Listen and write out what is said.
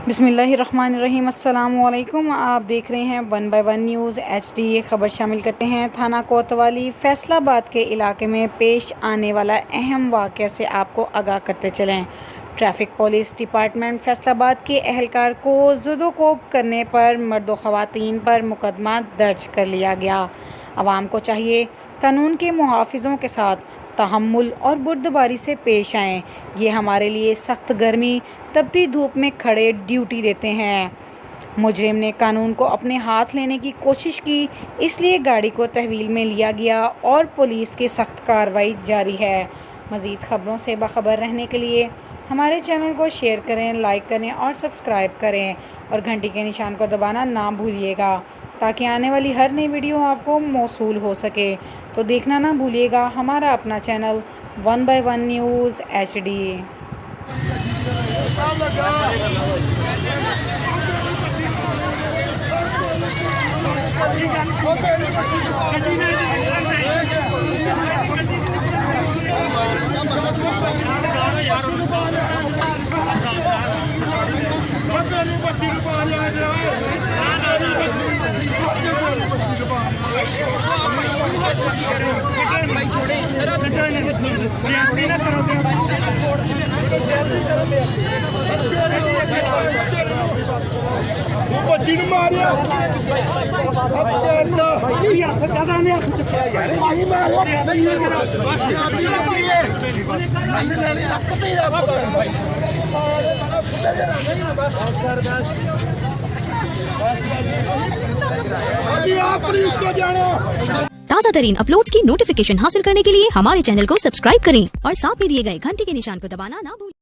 बिस्मिल्लाहिर्रहमानिर्रहीम। अस्सलामुअलैकुम। आप देख रहे हैं 1 बाय 1 न्यूज़ HD। ये खबर शामिल करते हैं थाना कोतवाली फैसलाबाद के इलाके में पेश आने वाला अहम वाक़या से आपको आगाह करते चलें। ट्रैफिक पुलिस डिपार्टमेंट फैसलाबाद के एहलकार को ज़ुदोकोब करने पर मर्द व ख़वातीन पर मुकदमा दर्ज कर लिया गया। आवाम को चाहिए कानून के मुहाफ़िज़ों के साथ तहम्मुल और बुर्दबारी से पेश आएँ। ये हमारे लिए सख्त गर्मी तपती धूप में खड़े ड्यूटी देते हैं। मुजरिम ने कानून को अपने हाथ लेने की कोशिश की, इसलिए गाड़ी को तहवील में लिया गया और पुलिस की सख्त कार्रवाई जारी है। मज़ीद ख़बरों से बाखबर रहने के लिए हमारे चैनल को शेयर करें, लाइक करें और सब्सक्राइब करें और घंटी के निशान को दबाना ना भूलिएगा ताकि आने वाली हर नई वीडियो आपको मौसूल हो सके। तो देखना ना भूलिएगा हमारा अपना चैनल 1 बाय 1 न्यूज़ HD। बच्ची ने मारिया आप पुलिस को जानो। ताज़ा तरीन अपलोड्स की नोटिफिकेशन हासिल करने के लिए हमारे चैनल को सब्सक्राइब करें और साथ में दिए गए घंटी के निशान को दबाना ना भूलें।